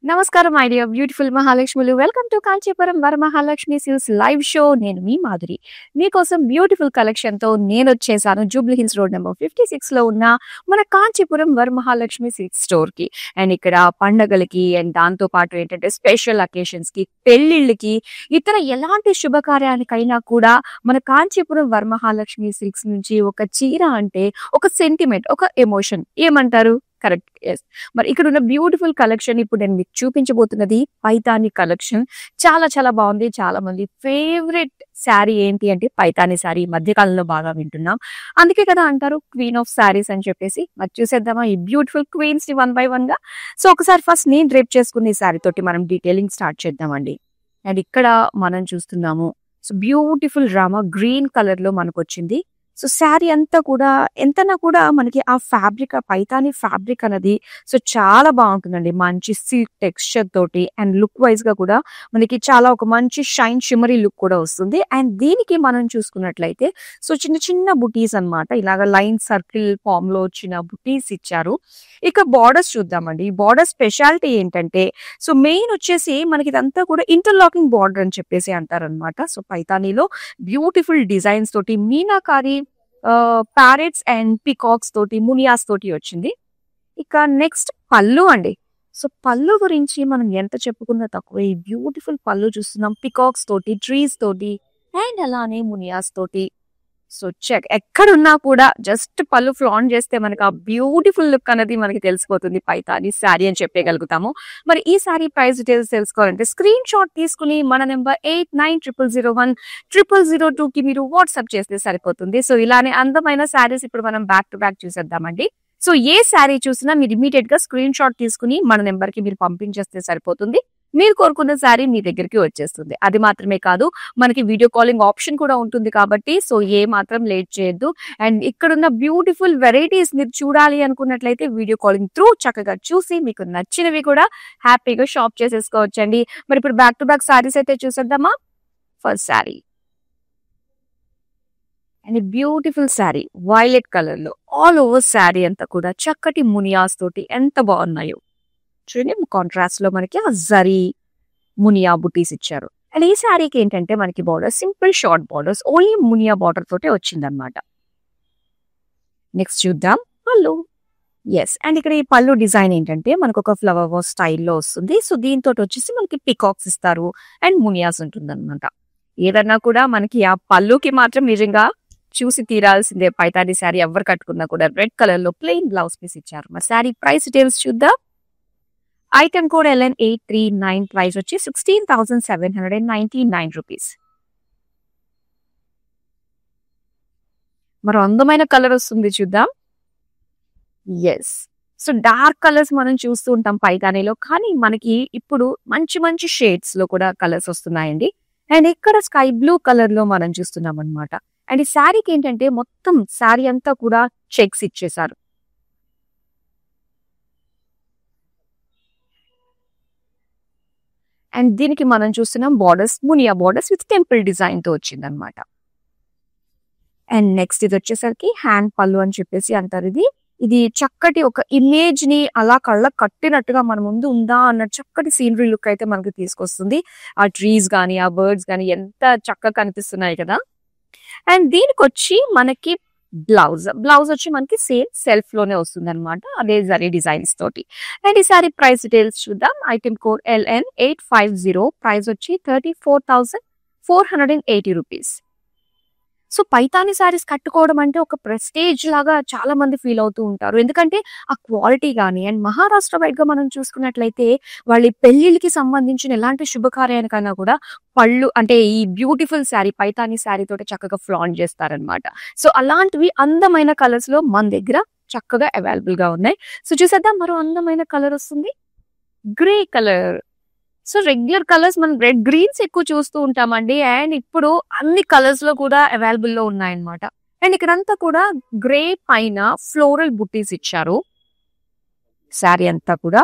నమస్కారం my dear beautiful మహాలక్ష్ములు. Welcome to Kanchipuram Varamahalakshmi silks live show. నేను మీ మాధురి. మీకోసం బ్యూటిఫుల్ కలెక్షన్‌తో నేనొచ్చేసాను జూబ్లీ హిల్స్ రోడ్ నంబర్ 56లో ఉన్న మన కాంచీపురం వరమహాలక్ష్మి సిల్క్స్ స్టోర్‌కి. అండ్ ఇక్కడ పండగలకి అండ్ దాంతో పాటు ఏంటంటే స్పెషల్ అకేషన్స్‌కి, పెళ్ళిళ్ళకి, ఇతర ఎలాంటి శుభకార్యానికైనా కూడా మన కాంచీపురం వరమహాలక్ష్మి సిల్క్స్ నుంచి ఒక చీర అంటే ఒక సెంటిమెంట్, ఒక ఎమోషన్ ఏమంటారు? కరెక్ట్. యెస్. మరి ఇక్కడున్న బ్యూటిఫుల్ కలెక్షన్ ఇప్పుడు నేను మీకు చూపించబోతున్నది పైతాని కలెక్షన్. చాలా చాలా బాగుంది. చాలా మంది ఫేవరెట్ శారీ ఏంటి అంటే పైతాని శారీ. ఈ మధ్య కాలంలో బాగా వింటున్నాం. అందుకే కదా అంటారు క్వీన్ ఆఫ్ శారీస్ అని చెప్పేసి. మరి చూసేద్దామా ఈ బ్యూటిఫుల్ క్వీన్స్ ని వన్ బై వన్ గా. సో ఒకసారి ఫస్ట్ నేను డ్రేప్ చేసుకున్న ఈ శారీ తోటి మనం డీటెయిలింగ్ స్టార్ట్ చేద్దామండి. అండ్ ఇక్కడ మనం చూస్తున్నాము so beautiful Rama green colour లో మనకు వచ్చింది. సో శారీ అంతా కూడా ఎంతనా కూడా మనకి ఆ ఫ్యాబ్రిక్, ఆ పైతాని ఫ్యాబ్రిక్ అనేది సో చాలా బాగుంటుందండి. మంచి సిల్క్ టెక్స్చర్ తోటి అండ్ లుక్ వైజ్ గా కూడా మనకి చాలా ఒక మంచి షైన్ షిమరీ లుక్ కూడా వస్తుంది. అండ్ దీనికి మనం చూసుకున్నట్లయితే సో చిన్న చిన్న బుటీస్ అన్నమాట. ఇలాగ లైన్ సర్కిల్ ఫామ్ లో వచ్చిన బుటీస్ ఇచ్చారు. ఇక బార్డర్స్ చూద్దామండి. ఈ బార్డర్ స్పెషాలిటీ ఏంటంటే సో మెయిన్ వచ్చేసి మనకి ఇదంతా కూడా ఇంటర్లాకింగ్ బార్డర్ అని చెప్పేసి అంటారనమాట. సో పైతానీలో బ్యూటిఫుల్ డిజైన్స్ తోటి మీనాకారి ప్యారెట్స్ అండ్ పికాక్స్ తోటి, మునియాస్ తోటి వచ్చింది. ఇక నెక్స్ట్ పళ్ళు అండి. సో పళ్ళు గురించి మనం ఎంత చెప్పుకున్నా తక్కువ. ఈ బ్యూటిఫుల్ పళ్ళు చూస్తున్నాం పికాక్స్ తోటి, ట్రీస్ తోటి అండ్ అలానే మునియాస్ తోటి. సో చెక్ ఎక్కడున్నా కూడా జస్ట్ పళ్ళు ఫ్లాంట్ చేస్తే మనకి ఆ బ్యూటిఫుల్ లుక్ అనేది మనకి తెలిసిపోతుంది. పైతాని శారీ అని చెప్పగలుగుతాము. మరి ఈ శారీ ప్రైస్ డీటెయిల్స్ తెలుసుకోవాలంటే స్క్రీన్ షాట్ తీసుకుని మన నెంబర్ 8900010002 కి మీరు వాట్సాప్ చేస్తే సరిపోతుంది. సో ఇలానే అందమైన శారీస్ ఇప్పుడు మనం బ్యాక్ టు బ్యాక్ చూసేద్దామండి. సో ఏ శారీ చూసినా మీరు ఇమీడియట్ గా స్క్రీన్ షాట్ తీసుకుని మన నెంబర్ కి మీరు పంపించేస్తే సరిపోతుంది. మీరు కోరుకున్న శారీ మీ దగ్గరికి వచ్చేస్తుంది. అది మాత్రమే కాదు, మనకి వీడియో కాలింగ్ ఆప్షన్ కూడా ఉంటుంది కాబట్టి సో ఏ మాత్రం లేట్ చేయొద్దు. అండ్ ఇక్కడున్న బ్యూటిఫుల్ వెరైటీస్ మీరు చూడాలి అనుకున్నట్లయితే వీడియో కాలింగ్ త్రూ చక్కగా చూసి మీకు నచ్చినవి కూడా హ్యాపీగా షాప్ చేసేసుకోవచ్చండి. మరి ఇప్పుడు బ్యాక్ టు బ్యాక్ శారీస్ అయితే చూసేద్దామా. First sari and beautiful sari violet colour లో ఆల్ ఓవర్ శారీ అంతా కూడా చక్కటి మునియాస్ తోటి ఎంత బాగున్నాయో చూడండి. కాంట్రాస్ట్ లో మనకి ఆ జరీ మునియా బుటీస్ ఇచ్చారు. అండ్ ఈ శారీకి ఏంటంటే మనకి border simple short borders only Muniya border తోటే వచ్చిందనమాట. నెక్స్ట్ చూద్దాం పళ్ళు. ఎస్. అండ్ ఇక్కడ ఈ పళ్ళు డిజైన్ ఏంటంటే మనకు ఒక ఫ్లవర్ వాస్ స్టైల్లో వస్తుంది. సో దీంతో వచ్చేసి మనకి పికాక్స్ ఇస్తారు అండ్ మునియాస్ ఉంటుంది అనమాట. ఏదన్నా కూడా మనకి ఆ పళ్ళుకి మాత్రం నిజంగా చూసి తీరాల్సిందే. పైతాని శారీ ఎవరు కట్టుకున్నా కూడా రెడ్ కలర్ లో ప్లెయిన్ బ్లౌజ్ పీస్ ఇచ్చారు. మరి శారీ ప్రైస్ డీటెయిల్స్ చూద్దాం. ఐటమ్ కోడ్ LN839, ప్రైస్ వచ్చి 16,799 రూపీస్. మరో అందమైన కలర్ వస్తుంది చూద్దాం. ఎస్. సో డార్క్ కలర్స్ మనం చూస్తూ ఉంటాం పైతానీలో, కానీ మనకి ఇప్పుడు మంచి మంచి షేడ్స్ లో కూడా కలర్స్ వస్తున్నాయండి. అండ్ ఇక్కడ స్కై బ్లూ కలర్ లో మనం చూస్తున్నాం అనమాట. అండ్ ఈ శారీకి ఏంటంటే మొత్తం శారీ అంతా కూడా చెక్స్ ఇచ్చేసారు. అండ్ దీనికి మనం చూస్తున్నాం borders Muniya borders with temple design తో వచ్చింది అనమాట. అండ్ నెక్స్ట్ ఇది వచ్చేసరికి హ్యాండ్ పళ్ళు అని చెప్పేసి అంటారు. ఇది చక్కటి ఒక ఇమేజ్ ని అలా కళ్ళ కట్టినట్టుగా మన ముందు ఉందా అన్న చక్కటి సీనరీ లుక్ అయితే మనకి తీసుకొస్తుంది. ఆ ట్రీస్ గానీ ఆ బర్డ్స్ గానీ ఎంత చక్కగా కనిపిస్తున్నాయి కదా. అండ్ దీనికి వచ్చి మనకి బ్లౌజ్ వచ్చి మనకి సేమ్ సెల్ఫ్ లోనే వస్తుంది అనమాట. అదే జరీ డిజైన్స్ తోటి. అండ్ ఈ సారీ ప్రైస్ డీటెయిల్స్ చూద్దాం. ఐటమ్ కోడ్ LN850, ప్రైస్ వచ్చి 34,480 రూపీస్. సో పైతాని శారీస్ కట్టుకోవడం అంటే ఒక ప్రెస్టేజ్ లాగా చాలా మంది ఫీల్ అవుతూ ఉంటారు. ఎందుకంటే ఆ క్వాలిటీ కానీ అండ్ మహారాష్ట్ర వైడ్ గా మనం చూసుకున్నట్లయితే వాళ్ళ పెళ్లిళ్ళకి సంబంధించిన ఎలాంటి శుభకార్యానికైనా కూడా పళ్ళు అంటే ఈ బ్యూటిఫుల్ శారీ పైతాని శారీ తోటి చక్కగా ఫ్లాంట్ చేస్తారనమాట. సో అలాంటివి అందమైన కలర్స్ లో మన దగ్గర చక్కగా అవైలబుల్ గా ఉన్నాయి. సో చూసేద్దాం మరో అందమైన కలర్ వస్తుంది grey colour. So regular colours మనం రెడ్ గ్రీన్స్ ఎక్కువ చూస్తూ ఉంటామండి. అండ్ ఇప్పుడు అన్ని కలర్స్ లో కూడా అవైలబుల్ లో ఉన్నాయన్నమాట. అండ్ ఇక్కడంతా కూడా గ్రే పైన ఫ్లోరల్ బుటీస్ ఇచ్చారు. శారీ అంతా కూడా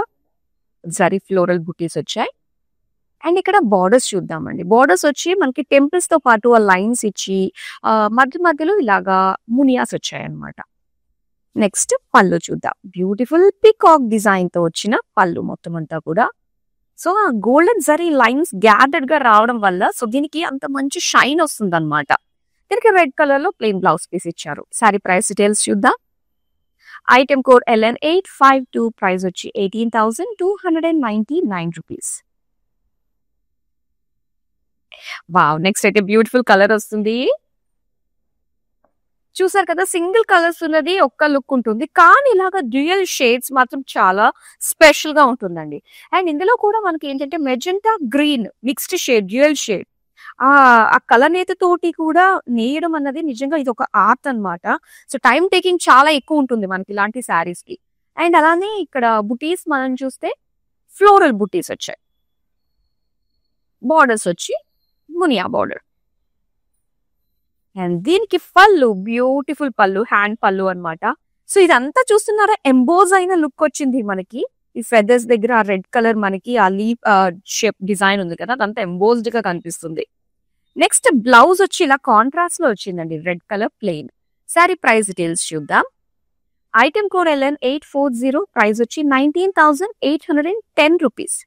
జరీ ఫ్లోరల్ బుటీస్ వచ్చాయి. అండ్ ఇక్కడ బార్డర్స్ చూద్దామండి. బార్డర్స్ వచ్చి మనకి టెంపుల్స్ తో పాటు ఆ లైన్స్ ఇచ్చి మధ్య మధ్యలో ఇలాగా మునియాస్ వచ్చాయి అనమాట. నెక్స్ట్ పళ్ళు చూద్దాం. బ్యూటిఫుల్ పికాక్ డిజైన్ తో వచ్చిన పళ్ళు మొత్తం అంతా కూడా సో ఆ గోల్డెన్ జరీ లైన్స్ గ్యాదర్డ్ గా రావడం వల్ల సో దీనికి అంత మంచి షైన్ వస్తుంది అనమాట. దీనికి రెడ్ కలర్ లో ప్లెయిన్ బ్లౌజ్ పీస్ ఇచ్చారు. సారీ ప్రైస్ డీటెయిల్స్ చూద్దాం. ఐటమ్ కోడ్ LN852, ప్రైస్ వచ్చి 18,299 రూపీస్. వావ్, నెక్స్ట్ అయితే బ్యూటిఫుల్ కలర్ వస్తుంది. చూసారు కదా, సింగిల్ కలర్స్ ఉన్నది ఒక్క లుక్ ఉంటుంది, కానీ ఇలాగా డ్యూయల్ షేడ్స్ మాత్రం చాలా స్పెషల్ గా ఉంటుందండి. అండ్ ఇందులో కూడా మనకి ఏంటంటే magenta green mixed shade, dual shade, ఆ ఆ కలర్ నేత తోటి కూడా నేయడం అన్నది నిజంగా ఇది ఒక ఆర్ట్ అన్నమాట. సో టైం టేకింగ్ చాలా ఎక్కువ ఉంటుంది మనకి ఇలాంటి శారీస్ కి. అండ్ అలానే ఇక్కడ బుటీస్ మనం చూస్తే ఫ్లోరల్ బుటీస్ వచ్చాయి. బార్డర్స్ వచ్చి మునియా బార్డర్. అండ్ దీనికి పళ్ళు, బ్యూటిఫుల్ పళ్ళు, హ్యాండ్ పళ్ళు అన్నమాట. సో ఇదంతా చూస్తున్నారా, ఎంబోజ్ అయిన లుక్ వచ్చింది మనకి. ఈ ఫెదర్స్ దగ్గర ఆ రెడ్ కలర్ మనకి ఆ లీఫ్ షేప్ డిజైన్ ఉంది కదా, అదంతా ఎంబోజ్డ్ గా కనిపిస్తుంది. నెక్స్ట్ బ్లౌజ్ వచ్చి ఇలా కాంట్రాస్ట్ లో వచ్చిందండి, red colour plain. Sorry price details చూద్దాం. ఐటమ్ కోడ్ LN840, ప్రైస్ వచ్చి 19,810 రూపీస్.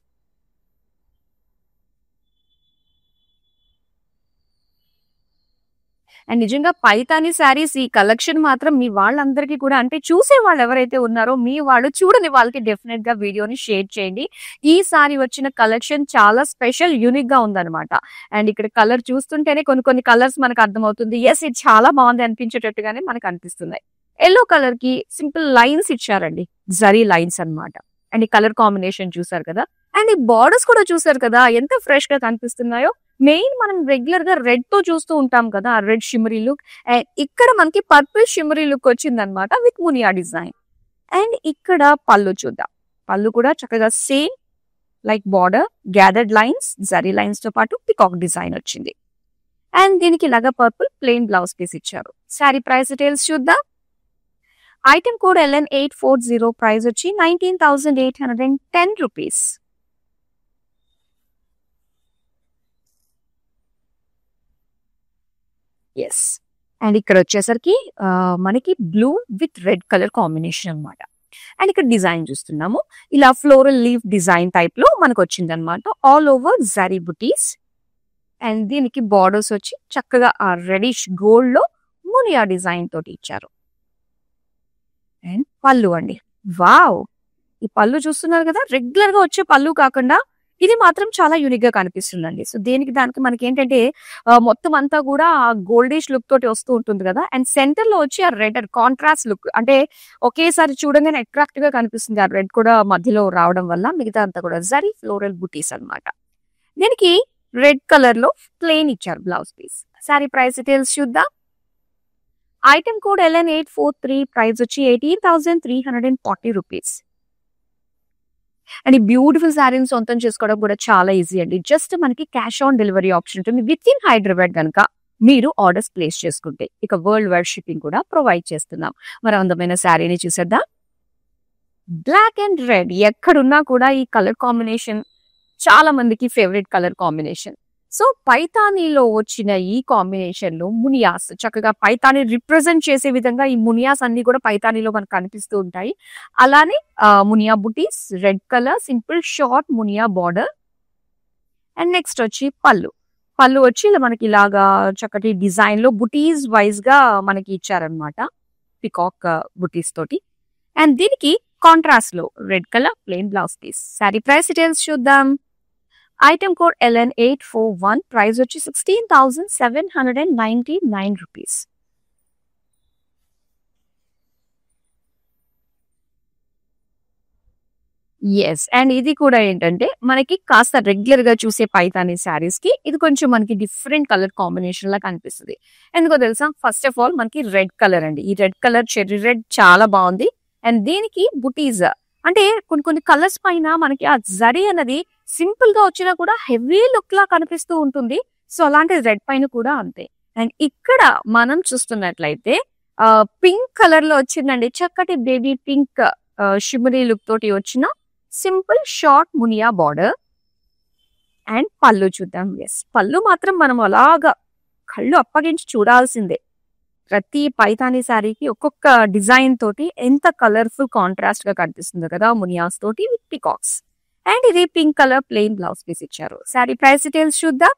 అండ్ నిజంగా పైతాని శారీస్ ఈ కలెక్షన్ మాత్రం మీ వాళ్ళందరికీ కూడా, అంటే చూసే వాళ్ళు ఎవరైతే ఉన్నారో మీ వాళ్ళు, చూడని వాళ్ళకి డెఫినెట్ గా వీడియోని షేర్ చేయండి. ఈ సారీ వచ్చిన కలెక్షన్ చాలా స్పెషల్, యూనిక్ గా ఉందన్నమాట. అండ్ ఇక్కడ కలర్ చూస్తుంటేనే కొన్ని కలర్స్ మనకు అర్థమవుతుంది. ఎస్, ఇది చాలా బాగుంది అనిపించేటట్టుగానే మనకు అనిపిస్తున్నాయి. ఎల్లో కలర్ కి సింపుల్ లైన్స్ ఇచ్చారండి, జరీ లైన్స్ అన్నమాట. అండ్ ఈ కలర్ కాంబినేషన్ చూసారు కదా, అండ్ ఈ బార్డర్స్ కూడా చూసారు కదా ఎంత ఫ్రెష్ గా కనిపిస్తున్నాయో. మెయిన్ మనం రెగ్యులర్ గా రెడ్ తో చూస్తూ ఉంటాం కదా, ఆ రెడ్ షిమరీ లుక్. అండ్ ఇక్కడ మనకి పర్పుల్ షిమరీ లుక్ వచ్చింది అనమాట విత్ మునియా డిజైన్. అండ్ ఇక్కడ పళ్ళు చూద్దాం. పళ్ళు కూడా చక్కగా same like border, gathered lines, zari lines తో పాటు పికాక్ డిజైన్ వచ్చింది. అండ్ దీనికి ఇలాగా పర్పుల్ ప్లెయిన్ బ్లౌజ్ పీస్ ఇచ్చారు. సారీ ప్రైస్ డీటెయిల్స్ చూద్దాం. ఐటమ్ కోడ్ LN840, ప్రైస్ వచ్చి 19,810 రూపీస్. ఎస్. అండ్ ఇక్కడ వచ్చేసరికి మనకి blue with red colour combination అన్నమాట. అండ్ ఇక్కడ డిజైన్ చూస్తున్నాము, ఇలా ఫ్లోరల్ లీఫ్ డిజైన్ టైప్ లో మనకు వచ్చింది అనమాట. All over zari buttis. And దీనికి బార్డర్స్ వచ్చి చక్కగా ఆ రెడిష్ గోల్డ్ లో మునియా డిజైన్ తోటి ఇచ్చారు. అండ్ పళ్ళు అండి, వావ్, ఈ పళ్ళు చూస్తున్నారు కదా, రెగ్యులర్ గా వచ్చే పళ్ళు కాకుండా ఇది మాత్రం చాలా యూనిక్ గా కనిపిస్తుందండి. సో దానికి మనకి ఏంటంటే మొత్తం అంతా కూడా గోల్డిష్ లుక్ తోటి వస్తూ ఉంటుంది కదా. అండ్ సెంటర్ లో వచ్చి ఆ రెడ్ కాంట్రాస్ట్ లుక్, అంటే ఒకేసారి చూడగానే అట్రాక్టివ్ గా కనిపిస్తుంది ఆ రెడ్ కూడా మధ్యలో రావడం వల్ల. మిగతా అంతా కూడా జరీ ఫ్లోరల్ బుటీస్ అన్నమాట. దీనికి రెడ్ కలర్ లో ప్లెయిన్ ఇచ్చారు blouse piece. Sari price details చూద్దాం. ఐటమ్ కోడ్ LN843, ప్రైస్ వచ్చి 18,340 రూపీస్. అండ్ ఈ బ్యూటిఫుల్ శారీని సొంతం చేసుకోవడం కూడా చాలా ఈజీ అండి. జస్ట్ మనకి క్యాష్ ఆన్ డెలివరీ ఆప్షన్ ఉంటుంది విత్ ఇన్ హైదరాబాద్ కనుక మీరు ఆర్డర్స్ ప్లేస్ చేసుకుంటే. ఇక వరల్డ్ వైడ్ షిప్పింగ్ కూడా ప్రొవైడ్ చేస్తున్నాం. మరి అందమైన శారీని చూసేద్దాం. బ్లాక్ అండ్ రెడ్, ఎక్కడున్నా కూడా ఈ కలర్ కాంబినేషన్ చాలా మందికి ఫేవరెట్ కలర్ కాంబినేషన్. సో పైతానీలో వచ్చిన ఈ కాంబినేషన్ లో మునియాస్, చక్కగా పైతాని రిప్రజెంట్ చేసే విధంగా ఈ మునియాస్ అన్ని కూడా పైతానీలో మనకు కనిపిస్తూ ఉంటాయి. అలానే మునియా బుటీస్, red colour simple short Muniya border. And next వచ్చి పళ్ళు వచ్చి ఇలా మనకి ఇలాగా చక్కటి డిజైన్ లో బుటీస్ వైజ్ గా మనకి ఇచ్చారనమాట, పికాక్ బుటీస్ తోటి. అండ్ దీనికి కాంట్రాస్ట్ లో red colour plain blouse piece. Sari price details చూద్దాం. ఐటమ్ కోడ్ LN841, ప్రైస్ వచ్చి 16,799 రూపీస్. ఎస్. అండ్ ఇది కూడా ఏంటంటే మనకి కాస్త రెగ్యులర్ గా చూసే పైతాని శారీస్ కి ఇది కొంచెం మనకి డిఫరెంట్ కలర్ కాంబినేషన్ లా కనిపిస్తుంది. ఎందుకో తెలుసా, ఫస్ట్ ఆఫ్ ఆల్ మనకి రెడ్ కలర్ అండి. ఈ రెడ్ కలర్ చెర్రీ రెడ్ చాలా బాగుంది. అండ్ దీనికి బుటీస్, అంటే కొన్ని కలర్స్ పైన మనకి ఆ జరీ అన్నది సింపుల్ గా వచ్చినా కూడా హెవీ లుక్ లా కనిపిస్తూ ఉంటుంది. సో అలాంటి రెడ్ పైన కూడా అంతే. అండ్ ఇక్కడ మనం చూస్తున్నట్లయితే పింక్ కలర్ లో వచ్చిందండి, చక్కటి బేబీ పింక్ షిమరీ లుక్ తోటి వచ్చిన simple short Muniya border. And పళ్ళు చూద్దాం. ఎస్, పళ్ళు మాత్రం మనం అలాగా కళ్ళు అప్పగించి చూడాల్సిందే. ప్రతి పైతాని శారీకి ఒక్కొక్క డిజైన్ తోటి ఎంత కలర్ఫుల్ కాంట్రాస్ట్ గా కనిపిస్తుందో కదా మునియాస్ తోటి విత్ పికాక్స్. అండ్ ఇది pink colour plain blouse piece ఇచ్చారు. శారీ ప్రైస్ డీటెయిల్స్ చూద్దాం.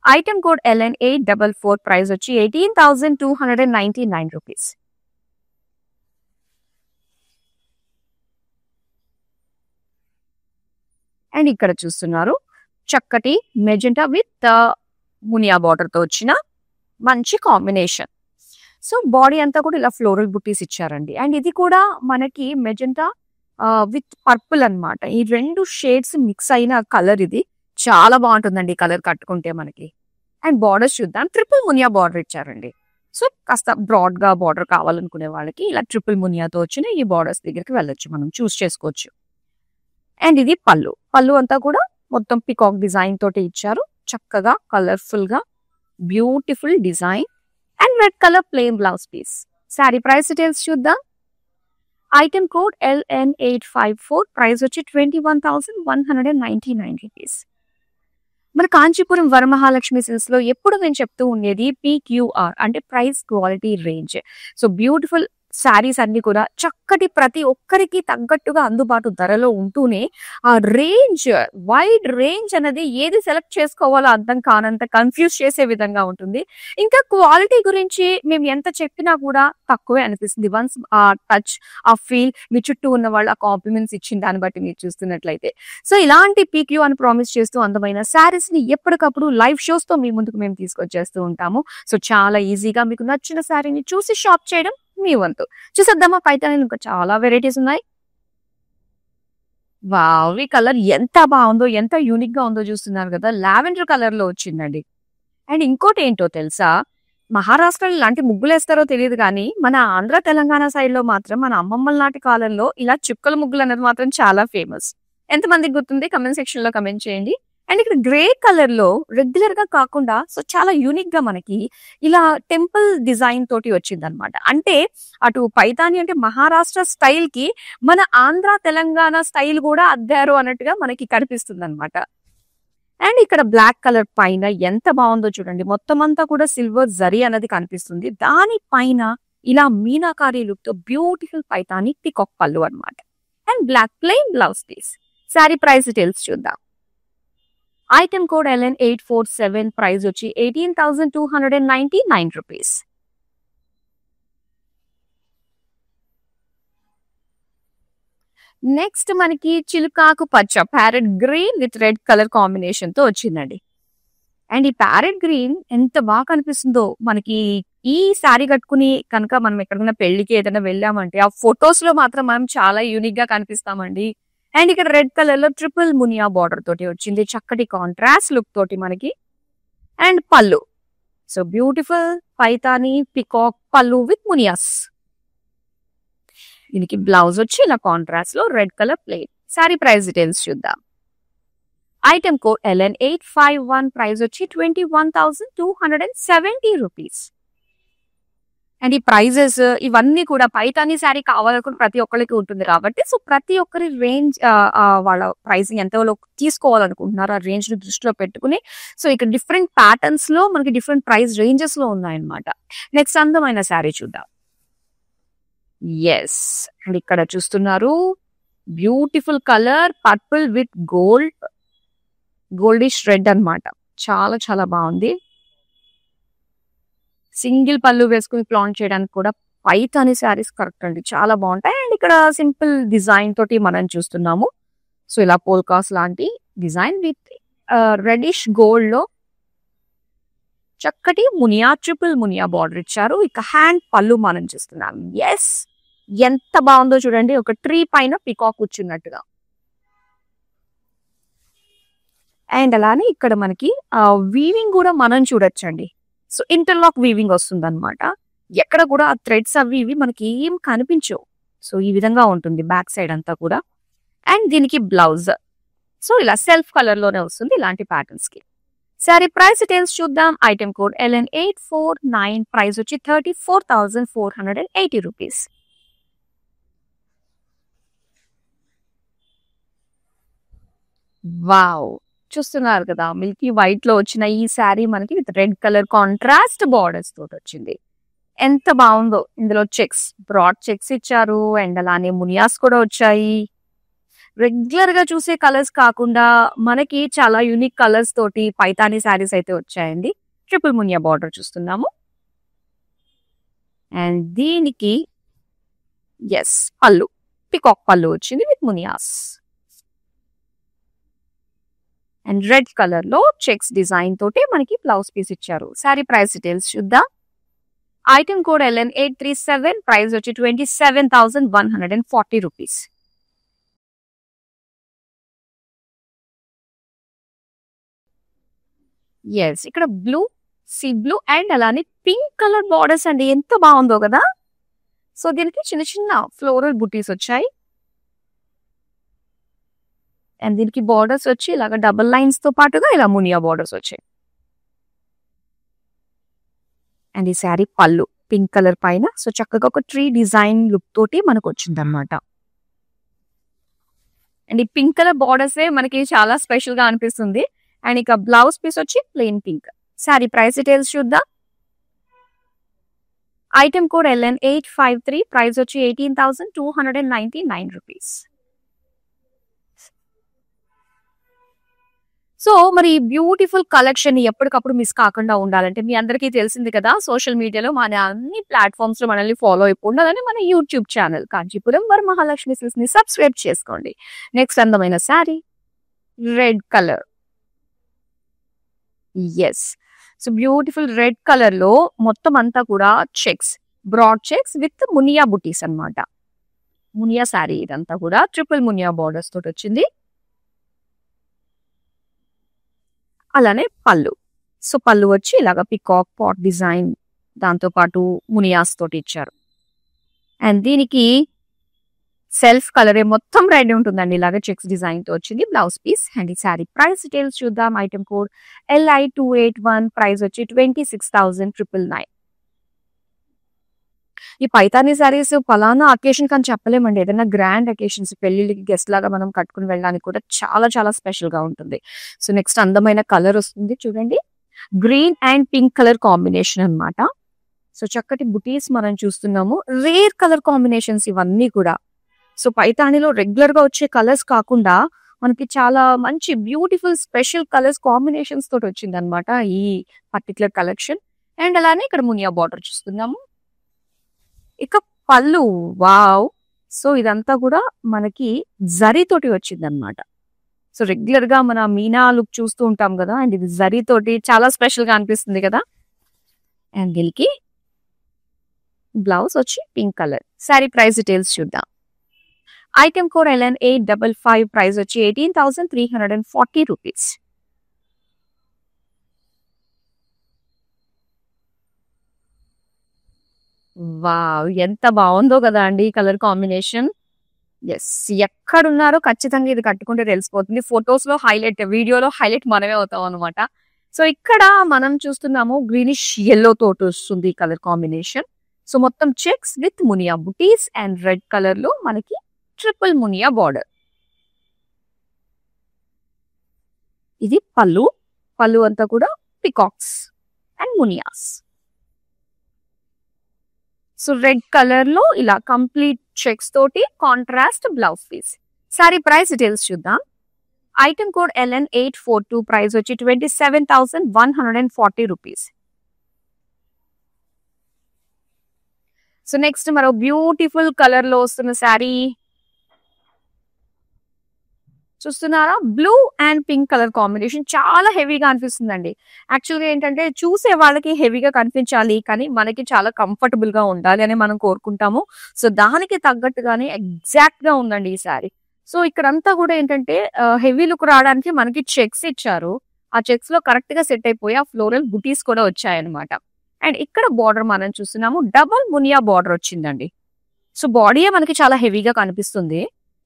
ఐటమ్ కోడ్ LN844, ప్రైస్ వచ్చి 18,299 రూపీస్. అండ్ ఇక్కడ చూస్తున్నారు చక్కటి మెజెంటా విత్ మునియా బార్డర్ తో వచ్చిన మంచి కాంబినేషన్. సో బాడీ అంతా కూడా ఇలా ఫ్లోరల్ బుట్టీస్ ఇచ్చారండి. అండ్ ఇది కూడా మనకి మెజెంటా విత్ పర్పుల్ అన్నమాట. ఈ రెండు షేడ్స్ మిక్స్ అయిన కలర్ ఇది. చాలా బాగుంటుందండి ఈ కలర్ కట్టుకుంటే మనకి. అండ్ బార్డర్స్ చూద్దాం. ట్రిపుల్ మునియా బార్డర్ ఇచ్చారండి. సో కాస్త బ్రాడ్ గా బార్డర్ కావాలనుకునే వాళ్ళకి ఇలా ట్రిపుల్ మునియాతో వచ్చిన ఈ బార్డర్స్ దగ్గరికి వెళ్ళొచ్చు, మనం చూస్ చేసుకోవచ్చు. అండ్ ఇది పళ్ళు. పళ్ళు అంతా కూడా మొత్తం పికాక్ డిజైన్ తోటి ఇచ్చారు. చక్కగా కలర్ఫుల్ గా beautiful design. And red colour plain blouse piece. Sari price details చూద్దాం. ఐటమ్ కోడ్ LN854, ప్రైస్ వచ్చి 21,199 రూపీస్. మన కాంచీపురం వరమహాలక్ష్మి సిల్క్స్ లో ఎప్పుడు నేను చెప్తూ ఉండేది PQR అంటే price quality range. So beautiful saris అన్ని కూడా చక్కటి ప్రతి ఒక్కరికి తగ్గట్టుగా అందుబాటు ధరలో ఉంటూనే ఆ రేంజ్, వైడ్ రేంజ్ అనేది ఏది సెలెక్ట్ చేసుకోవాలో అర్థం కానంత కన్ఫ్యూజ్ చేసే విధంగా ఉంటుంది. ఇంకా క్వాలిటీ గురించి మేము ఎంత చెప్పినా కూడా తక్కువే అనిపిస్తుంది. వన్స్ ఆ టచ్, ఆ ఫీల్, మీ చుట్టూ ఉన్న వాళ్ళు ఆ కాంప్లిమెంట్స్ ఇచ్చిన దాన్ని బట్టి మీరు చూస్తున్నట్లయితే. సో ఇలాంటి PQ అని ప్రామిస్ చేస్తూ అందమైన శారీస్ ని ఎప్పటికప్పుడు లైవ్ షోస్ తో మీ ముందుకు మేము తీసుకొచ్చేస్తూ ఉంటాము. సో చాలా ఈజీగా మీకు నచ్చిన శారీని చూసి షాప్ చేయడం మీ వంతు. చూసేద్దామా పైతానీలు ఇంకా చాలా వెరైటీస్ ఉన్నాయి. వావ్, ఈ కలర్ ఎంత బాగుందో, ఎంత యూనిక్ గా ఉందో చూస్తున్నారు కదా. లావెండర్ కలర్ లో వచ్చిందండి. అండ్ ఇంకోటి ఏంటో తెలుసా, మహారాష్ట్రలో ఇలాంటి ముగ్గులు వేస్తారో తెలియదు కానీ మన ఆంధ్ర తెలంగాణ సైడ్ లో మాత్రం మన అమ్మమ్మల నాటి కాలంలో ఇలా చుక్కల ముగ్గులు అనేది మాత్రం చాలా ఫేమస్. ఎంతమందికి గుర్తుంది కమెంట్ సెక్షన్ లో కమెంట్ చేయండి. అండ్ ఇక్కడ గ్రే కలర్ లో రెగ్యులర్ గా కాకుండా సో చాలా యూనిక్ గా మనకి ఇలా టెంపుల్ డిజైన్ తోటి వచ్చింది అనమాట. అంటే అటు పైతాని అంటే మహారాష్ట్ర స్టైల్ కి మన ఆంధ్ర తెలంగాణ స్టైల్ కూడా అద్దారు అన్నట్టుగా మనకి కనిపిస్తుంది అనమాట. అండ్ ఇక్కడ బ్లాక్ కలర్ పైన ఎంత బాగుందో చూడండి. మొత్తం అంతా కూడా సిల్వర్ జరీ అనేది కనిపిస్తుంది. దాని పైన ఇలా మీనాకారి లుక్ తో బ్యూటిఫుల్ పైతాని పికాక్ పళ్ళు అనమాట. And black plain blouse piece. Sari price details చూద్దాం. ఐటమ్ కోడ్ LN847, ప్రైస్ వచ్చి 18,299 రూపీస్. నెక్స్ట్ మనకి చిలుకాకు పచ్చ parrot green with red colour combination తో వచ్చిందండి. అండ్ ఈ ప్యారెట్ గ్రీన్ ఎంత బాగా కనిపిస్తుందో మనకి. ఈ శారీ కట్టుకుని కనుక మనం ఎక్కడికైనా పెళ్లికి ఏదైనా వెళ్ళామంటే ఆ ఫొటోస్ లో మాత్రం మనం చాలా యూనిక్ గా కనిపిస్తామండి. అండ్ ఇక్కడ రెడ్ కలర్ లో ట్రిపుల్ మునియా బార్డర్ తోటి వచ్చింది. చక్కటి కాంట్రాస్ట్ లుక్ తోటి మనకి. అండ్ పళ్ళు. సో బ్యూటిఫుల్ పైతాని పికాక్ పళ్ళు విత్ మునియాస్. దీనికి బ్లౌజ్ వచ్చి ఇలా కాంట్రాస్ట్ లో red colour plate. Sari price details చూద్దాం. ఐటమ్ కోడ్ LN851, ప్రైస్ వచ్చి 21,270 రూపీస్. అండ్ ఈ ప్రైజెస్ ఇవన్నీ కూడా పైతాని శారీ కావాలనుకుని ప్రతి ఒక్కరికి ఉంటుంది కాబట్టి సో ప్రతి ఒక్కరి రేంజ్ వాళ్ళ ప్రైసింగ్ ఎంతలో తీసుకోవాలనుకుంటున్నారు ఆ రేంజ్ ని దృష్టిలో పెట్టుకుని సో ఇక్కడ డిఫరెంట్ ప్యాటర్న్స్ లో మనకి డిఫరెంట్ ప్రైస్ రేంజెస్ లో ఉన్నాయన్నమాట. నెక్స్ట్ అందమైన శారీ చూద్దాం. ఎస్, అండ్ ఇక్కడ చూస్తున్నారు beautiful colour purple with goldish red అన్నమాట. చాలా చాలా బాగుంది. సింగిల్ పళ్ళు వేసుకుని ప్లాంట్ చేయడానికి కూడా పైతాని శారీస్ కరెక్ట్ అండి, చాలా బాగుంటాయి. అండ్ ఇక్కడ సింపుల్ డిజైన్ తోటి మనం చూస్తున్నాము. సో ఇలా పోల్కాస్ లాంటి డిజైన్ విత్ రెడిష్ గోల్డ్ లో చక్కటి మునియా ట్రిపుల్ మునియా బార్డర్ ఇచ్చారు. ఇక హ్యాండ్ పళ్ళు మనం చూస్తున్నాం. ఎస్, ఎంత బాగుందో చూడండి. ఒక ట్రీ పైన పికాక్ కూర్చున్నట్టుగా. అండ్ అలానే ఇక్కడ మనకి వీవింగ్ కూడా మనం చూడొచ్చండి. సో ఇంటర్లాక్ వీవింగ్ వస్తుంది అనమాట. ఎక్కడ కూడా ఆ థ్రెడ్స్ అవి ఇవి మనకి ఏం కనిపించవు. సో ఈ విధంగా ఉంటుంది బ్యాక్ సైడ్ అంతా కూడా. అండ్ దీనికి బ్లౌజ్ సో ఇలా సెల్ఫ్ కలర్ లోనే వస్తుంది ఇలాంటి ప్యాటర్న్స్ కి. సారీ ప్రైస్ డీటెయిల్స్ చూద్దాం. ఐటమ్ కోడ్ LN849, ప్రైస్ వచ్చి 34,480 రూపీస్. వావ్, చూస్తున్నారు కదా మిల్కీ వైట్ లో వచ్చిన ఈ శారీ మనకి with red colour contrast borders తోటి వచ్చింది. ఎంత బాగుందో. ఇందులో చెక్స్, బ్రాడ్ చెక్స్ ఇచ్చారు. అండ్ అలానే మునియాస్ కూడా వచ్చాయి. రెగ్యులర్ గా చూసే కలర్స్ కాకుండా మనకి చాలా యూనిక్ కలర్స్ తోటి పైతానీ శారీస్ అయితే వచ్చాయండి. ట్రిపుల్ మునియా బార్డర్ చూస్తున్నాము. అండ్ దీనికి పళ్ళు పికాక్ పళ్ళు వచ్చింది విత్ మునియాస్. అండ్ రెడ్ కలర్ లో చెక్స్ డిజైన్ తోటి మనకి బ్లౌజ్ పీస్ ఇచ్చారు. శారీ ప్రైస్ డీటెయిల్స్ చూద్దాం. ఐటమ్ కోడ్ LN837, ప్రైస్ వచ్చి 27,140 రూపీస్. ఇక్కడ బ్లూ, సీ బ్లూ అండ్ అలానే పింక్ కలర్ బార్డర్స్ అండి. ఎంత బాగుందో కదా. సో దీనికి చిన్న చిన్న ఫ్లోరల్ బుటీస్ వచ్చాయి. అండ్ దీనికి బార్డర్స్ వచ్చి ఇలాగ డబుల్ లైన్స్ తో పాటుగా ఇలా మునియా బార్డర్స్ వచ్చాయి. అండ్ ఈ శారీ పళ్ళు పింక్ కలర్ పైన సో చక్కగా ఒక ట్రీ డిజైన్ లుక్ తోటి మనకు వచ్చింది అనమాట. అండ్ ఈ పింక్ కలర్ బార్డర్స్ మనకి చాలా స్పెషల్ గా అనిపిస్తుంది. అండ్ ఇక బ్లౌజ్ పీస్ వచ్చి plain pink. Sari price details చూద్దాం. ఐటమ్ కోడ్ LN853, ప్రైస్ వచ్చి 18,299 రూపీస్. సో మరి బ్యూటిఫుల్ కలెక్షన్ ఎప్పటికప్పుడు మిస్ కాకుండా ఉండాలంటే మీ అందరికీ తెలిసింది కదా, సోషల్ మీడియాలో మన అన్ని ప్లాట్ఫామ్స్ లో మనల్ని ఫాలో అయిపోయి ఉండాలని మన YouTube channel Kanchipuram Varamahalakshmi silks ని సబ్స్క్రైబ్ చేసుకోండి. నెక్స్ట్ అందమైన sari red colour. So beautiful red colour లో మొత్తం అంతా కూడా చెక్స్, బ్రాడ్ చెక్స్ విత్ మునియా బుటీస్ అన్నమాట. మునియా శారీ ఇదంతా కూడా ట్రిపుల్ మునియా బార్డర్స్ తోటి వచ్చింది. అలానే పళ్ళు. సో పళ్ళు వచ్చి ఇలాగ పికాక్ పాట్ డిజైన్ దాంతో పాటు మునియాస్ తోటి ఇచ్చారు. అండ్ దీనికి సెల్ఫ్ కలర్ మొత్తం రెడ్ ఉంటుందండి. ఇలాగ చెక్స్ డిజైన్ తో వచ్చింది బ్లౌజ్ పీస్. అండ్ ఈ శారీ ప్రైస్ డీటెయిల్స్ చూద్దాం. ఐటమ్ కోడ్ LI281, ప్రైస్ వచ్చి 26,999. ఈ పైతానీ శారీస్ పలానా అకేషన్ కానీ చెప్పలేమండి. ఏదైనా గ్రాండ్ అకేషన్స్, పెళ్లిళ్ళకి గెస్ట్ లాగా మనం కట్టుకుని వెళ్ళడానికి కూడా చాలా చాలా స్పెషల్ గా ఉంటుంది. సో నెక్స్ట్ అందమైన కలర్ వస్తుంది చూడండి. Green and pink colour combination అన్నమాట. సో చక్కటి బుటీస్ మనం చూస్తున్నాము. రేర్ కలర్ కాంబినేషన్స్ ఇవన్నీ కూడా. సో పైతానీలో రెగ్యులర్ గా వచ్చే కలర్స్ కాకుండా మనకి చాలా మంచి బ్యూటిఫుల్ స్పెషల్ కలర్స్ కాంబినేషన్స్ తోటి వచ్చింది అనమాట ఈ పర్టికులర్ కలెక్షన్. అండ్ అలానే ఇక్కడ మునియా బార్డర్ చూస్తున్నాము. ఇక పళ్ళు వావ్. సో ఇదంతా కూడా మనకి జరీ తోటి వచ్చింది అనమాట. సో రెగ్యులర్ గా మన మీనా లుక్ చూస్తూ ఉంటాం కదా, అండ్ ఇది జరీ తోటి చాలా స్పెషల్ గా అనిపిస్తుంది కదా. అండ్ దీనికి బ్లౌజ్ వచ్చి pink colour. Sari price details చూద్దాం. ఐటమ్ కోడ్ LN855, ప్రైస్ వచ్చి 18,340 రూపీస్. వావ్, ఎంత బాగుందో కదా అండి ఈ కలర్ కాంబినేషన్. ఎక్కడున్నారో ఖచ్చితంగా ఇది కట్టుకుంటే తెలిసిపోతుంది. ఫొటోస్ లో హైలైట్, వీడియోలో హైలైట్ మనమే అవుతాం అనమాట. సో ఇక్కడ మనం చూస్తున్నాము గ్రీనిష్ ఎల్లో తోటి వస్తుంది ఈ కలర్ కాంబినేషన్. సో మొత్తం చెక్స్ విత్ మునియా బుటీస్ అండ్ రెడ్ కలర్ లో మనకి ట్రిపుల్ మునియా బార్డర్. ఇది పళ్ళు. పళ్ళు అంతా కూడా పికాక్స్ అండ్ మునియాస్. సో రెడ్ కలర్ లో ఇలా కంప్లీట్ చెక్స్ తోటి contrast blouse piece. Sari price details చూద్దాం. ఐటమ్ కోడ్ LN842, ప్రైస్ వచ్చి 27,140 రూపీస్. సో నెక్స్ట్ మరో బ్యూటిఫుల్ కలర్ లో వస్తున్న శారీ చూస్తున్నారా. Blue and pink colour combination చాలా హెవీగా అనిపిస్తుందండి. యాక్చువల్గా ఏంటంటే చూసే వాళ్ళకి హెవీగా కనిపించాలి, కానీ మనకి చాలా కంఫర్టబుల్ గా ఉండాలి అని మనం కోరుకుంటాము. సో దానికి తగ్గట్టుగానే ఎగ్జాక్ట్ గా ఉందండి ఈ శారీ. సో ఇక్కడంతా కూడా ఏంటంటే హెవీ లుక్ రావడానికి మనకి చెక్స్ ఇచ్చారు. ఆ చెక్స్ లో కరెక్ట్ గా సెట్ అయిపోయి ఆ ఫ్లోరల్ బుటీస్ కూడా వచ్చాయన్నమాట. అండ్ ఇక్కడ బార్డర్ మనం చూస్తున్నాము, డబుల్ మునియా బార్డర్ వచ్చిందండి. సో బాడీయే మనకి చాలా హెవీగా కనిపిస్తుంది.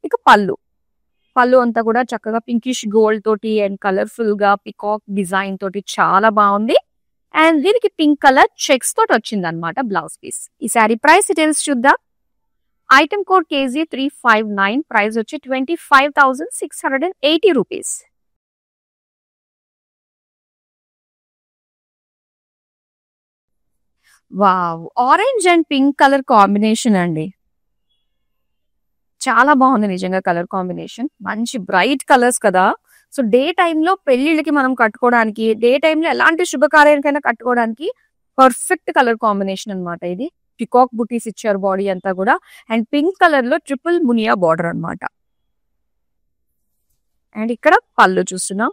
ఇక పళ్ళు. పళ్ళు అంతా కూడా చక్కగా పింకిష్ గోల్డ్ తోటి అండ్ కలర్ఫుల్ గా పికాక్ డిజైన్ తోటి చాలా బాగుంది. అండ్ దీనికి పింక్ కలర్ చెక్స్ తోటి వచ్చింది అనమాట బ్లౌజ్ పీస్. ఈ శారీ ప్రైస్ డీటెయిల్స్ చూద్దాం. ఐటమ్ కోడ్ KG359, ప్రైస్ వచ్చి 25,680 rupees. Wow, orange and pink colour combination అండి. చాలా బాగుంది నిజంగా కలర్ కాంబినేషన్. మంచి బ్రైట్ కలర్స్ కదా! సో, డే టైమ్‌లో పెళ్ళిళ్ళకి మనం కట్టుకోవడానికి, డే టైమ్‌లో ఎలాంటి శుభకార్యానికైనా కట్టుకోవడానికి పర్ఫెక్ట్ కలర్ కాంబినేషన్ అన్నమాట ఇది. పికాక్ బుటీస్ ఇచ్చారు బాడీ అంతా కూడా. అండ్ పింక్ కలర్‌లో ట్రిపుల్ మునియా బార్డర్ అన్నమాట. అండ్ ఇక్కడ పళ్ళు చూస్తున్నాం.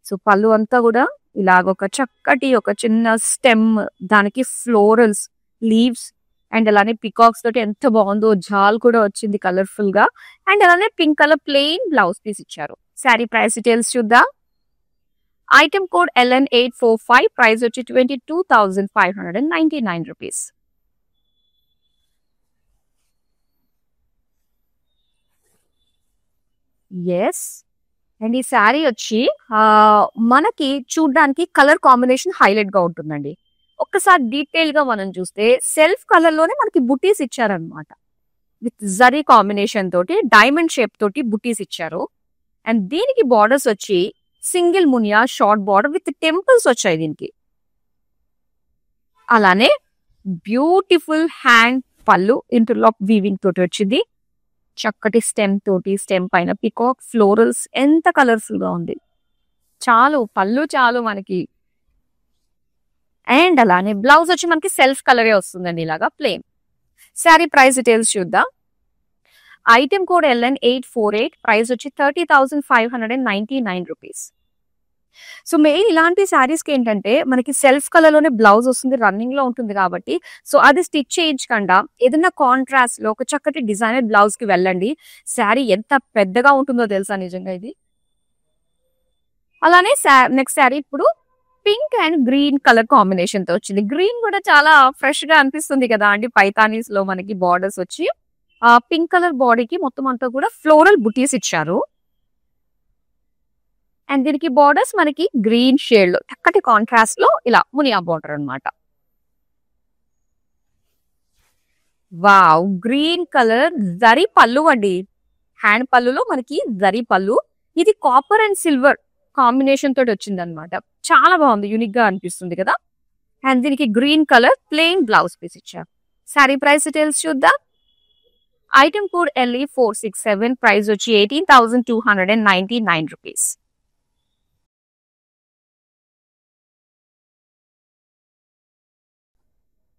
సో, పళ్ళు అంతా కూడా ఇలాగ ఒక చక్కటి ఒక చిన్న స్టెమ్, దానికి ఫ్లోరల్స్, లీవ్స్ అండ్ అలానే పికాక్స్ తోటి ఎంత బాగుందో, జాల్ కూడా వచ్చింది కలర్ఫుల్ గా. అండ్ అలానే pink colour plain blouse piece ఇచ్చారు. శారీ ప్రైస్ డీటెయిల్స్ చూద్దాం. ఐటమ్ కోడ్ LN845, ప్రైస్ వచ్చి 22,599 రూపీస్. ఎస్. అండ్ ఈ శారీ వచ్చి మనకి చూడ్డానికి కలర్ కాంబినేషన్ హైలైట్ గా ఉంటుందండి. ఒక్కసారి డీటెయిల్ గా మనం చూస్తే సెల్ఫ్ కలర్ లోనే మనకి బుటీస్ ఇచ్చారనమాట. విత్ జరీ కాంబినేషన్ తోటి డైమండ్ షేప్ తోటి బుటీస్ ఇచ్చారు. అండ్ దీనికి బార్డర్స్ వచ్చి single Muniya short border with temples వచ్చాయి దీనికి. అలానే బ్యూటిఫుల్ హ్యాండ్ పళ్ళు ఇంటర్లాక్ వీవింగ్ తోటి వచ్చింది. చక్కటి స్టెమ్ తోటి, స్టెమ్ పైన పికాక్ ఫ్లోరల్స్ ఎంత కలర్ఫుల్ గా ఉంది. చాలు పళ్ళు చాలు మనకి. అండ్ అలానే బ్లౌజ్ వచ్చి మనకి సెల్ఫ్ కలరే వస్తుందండి, ఇలాగా ప్లేన్. శారీ ప్రైస్ డీటెయిల్స్ చూద్దాం. ఐటమ్ కోడ్ LN848, ప్రైస్ వచ్చి 30,599 రూపీస్. సో మెయిన్ ఇలాంటి శారీస్ కి ఏంటంటే మనకి సెల్ఫ్ కలర్ లోనే బ్లౌజ్ వస్తుంది, రన్నింగ్ లో ఉంటుంది కాబట్టి సో అది స్టిచ్ చేయించకుండా ఏదైనా కాంట్రాస్ట్ లో ఒక చక్కటి డిజైనర్ బ్లౌజ్ కి వెళ్ళండి. శారీ ఎంత పెద్దగా ఉంటుందో తెలుసా నిజంగా ఇది. అలానే నెక్స్ట్ శారీ ఇప్పుడు pink and green colour combination తో వచ్చింది. గ్రీన్ కూడా చాలా ఫ్రెష్ గా అనిపిస్తుంది కదా అండి. పైతానీస్ లో మనకి బార్డర్స్ వచ్చి పింక్ కలర్ బాడీకి మొత్తం అంతా కూడా ఫ్లోరల్ బుటీస్ ఇచ్చారు. అండ్ దీనికి బార్డర్స్ మనకి గ్రీన్ షేడ్ లో చక్కటి కాంట్రాస్ట్ లో ఇలా మునియా బార్డర్ అన్నమాట. వావ్, గ్రీన్ కలర్ జరీ పళ్ళు అండి. హ్యాండ్ పళ్ళులో మనకి జరీ పళ్ళు. ఇది కాపర్ అండ్ సిల్వర్ కాంబినేషన్ తోటి వచ్చింది అనమాట. చాలా బాగుంది, యూనిక్ గా అనిపిస్తుంది కదా. అండ్ దీనికి green colour plain blouse piece ఇచ్చారు. శారీ ప్రైస్ డీటెయిల్స్ చూద్దాం. ఐటమ్ కోడ్ LE467, ప్రైస్ వచ్చి 18,299 రూపీస్.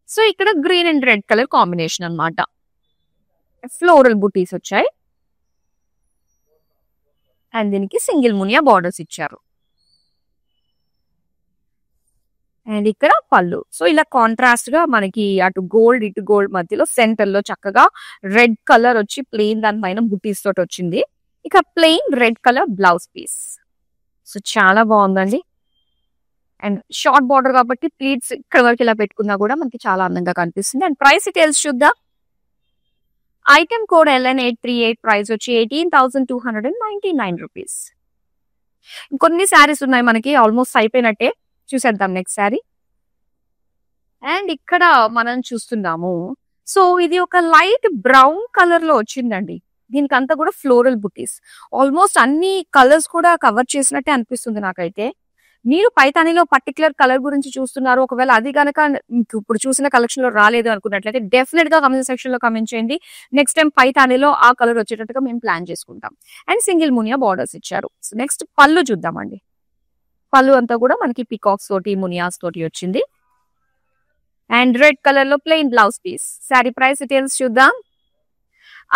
సో ఇక్కడ green and red colour combination అన్నమాట. ఫ్లోరల్ బుటీస్ వచ్చాయి. అండ్ దీనికి సింగిల్ మునియా బార్డర్స్ ఇచ్చారు. అండ్ ఇక్కడ పళ్ళు. సో ఇలా కాంట్రాస్ట్ గా మనకి అటు గోల్డ్ ఇటు గోల్డ్ మధ్యలో సెంటర్ లో చక్కగా రెడ్ కలర్ వచ్చి ప్లెయిన్ దానిపైన బుటీస్ తోటి వచ్చింది. ఇక plain red colour blouse piece. So చాలా బాగుందండి. అండ్ షార్ట్ బార్డర్ కాబట్టి ప్లీట్స్ ఇక్కడ వరకు ఇలా పెట్టుకున్నా కూడా మనకి చాలా అందంగా కనిపిస్తుంది. అండ్ ప్రైస్ డీటెయిల్స్ చూద్దాం. ఐటమ్ కోడ్ LN838, ప్రైస్ వచ్చి 18,299 రూపీస్. కొన్ని శారీస్ ఉన్నాయి మనకి ఆల్మోస్ట్ అయిపోయినట్టే, చూసేద్దాం నెక్స్ట్ శారీ. అండ్ ఇక్కడ మనం చూస్తున్నాము. సో ఇది ఒక లైట్ బ్రౌన్ కలర్ లో వచ్చిందండి. దీనికి అంతా కూడా ఫ్లోరల్ బుటీస్. ఆల్మోస్ట్ అన్ని కలర్స్ కూడా కవర్ చేసినట్టే అనిపిస్తుంది నాకైతే. మీరు పైతానీలో పర్టికులర్ కలర్ గురించి చూస్తున్నారు, ఒకవేళ అది కనుక మీకు ఇప్పుడు చూసిన కలెక్షన్ లో రాలేదు అనుకున్నట్లయితే డెఫినెట్ గా కమెంట్ సెక్షన్ లో కమెంట్ చేయండి. నెక్స్ట్ టైం పైతానీలో ఆ కలర్ వచ్చేటట్టుగా మేము ప్లాన్ చేసుకుంటాం. అండ్ సింగిల్ మునియా బార్డర్స్ ఇచ్చారు. నెక్స్ట్ పళ్ళు చూద్దామండి. పళ్ళు అంతా కూడా మనకి పికాక్స్ తోటి మునియాస్ తోటి వచ్చింది. అండ్ రెడ్ కలర్ లో plain blouse piece. Sari price details చూద్దాం.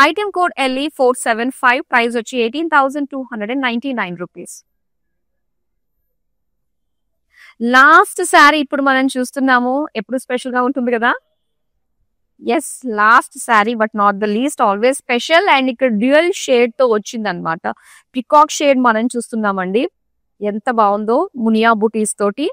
ఐటమ్ కోడ్ LE475, ప్రైస్ వచ్చి 18,299 రూపీస్. లాస్ట్ శారీ ఇప్పుడు మనం చూస్తున్నాము. ఎప్పుడు స్పెషల్ గా ఉంటుంది కదా. Yes, last sari but not the least, always special. And ఇక్కడ డ్యూయల్ షేడ్ తో వచ్చింది అనమాట. పికాక్ షేడ్ మనం చూస్తున్నామండి. ఎంత బాగుందో మునియా బుటీస్ తోటి.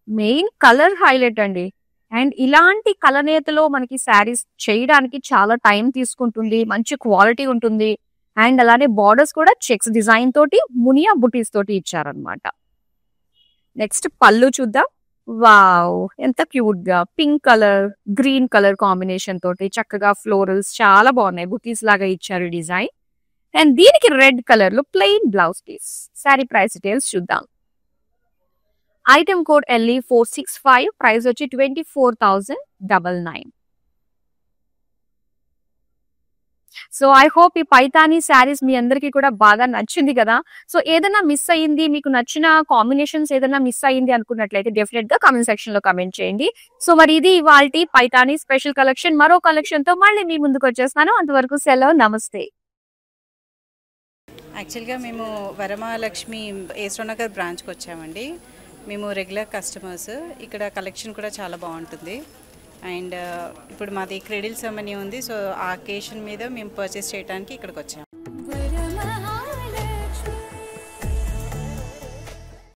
మెయిన్ కలర్ హైలైట్ అండి. అండ్ ఇలాంటి కలనేతలో మనకి శారీస్ చేయడానికి చాలా టైం తీసుకుంటుంది, మంచి క్వాలిటీ ఉంటుంది. అండ్ అలానే బార్డర్స్ కూడా చెక్స్ డిజైన్ తోటి మునియా బుటీస్ తోటి ఇచ్చారనమాట. నెక్స్ట్ పళ్ళు చూద్దాం. వావ్, ఎంత క్యూట్ గా pink colour green colour combination తోటి చక్కగా ఫ్లోరల్స్ చాలా బాగున్నాయి, బుటీస్ లాగా ఇచ్చారు డిజైన్. అండ్ దీనికి రెడ్ కలర్ లో plain blouse piece. Sari price details చూద్దాం. ఐటమ్ కోడ్ LE465, ప్రైస్ వచ్చి 24,099. సో ఐ హోప్ ఈ పైతానీ శారీస్ మీ అందరికీ కూడా బాగా నచ్చింది కదా. సో ఏదైనా మిస్ అయ్యింది, మీకు నచ్చిన కాంబినేషన్స్ ఏదైనా మిస్ అయ్యింది అనుకున్నట్లయితే డెఫినెట్ గా కామెంట్ సెక్షన్ లో కామెంట్ చేయండి. సో మరి ఇది ఇవాల్టి పైతానీ స్పెషల్ కలెక్షన్. మరో కలెక్షన్ తో మళ్ళీ మీ ముందుకు వచ్చేస్తాను. అంతవరకు సెలవు, నమస్తే. యాక్చువల్గా మేము వరమహాలక్ష్మి ఏస్రోనగర్ బ్రాంచ్కి వచ్చామండి. మేము రెగ్యులర్ కస్టమర్స్. ఇక్కడ కలెక్షన్ కూడా చాలా బాగుంటుంది. అండ్ ఇప్పుడు మాది క్రెడిల్ సెరమనీ ఉంది. సో ఆ అకేషన్ మీద మేము పర్చేస్ చేయడానికి ఇక్కడికి వచ్చాము.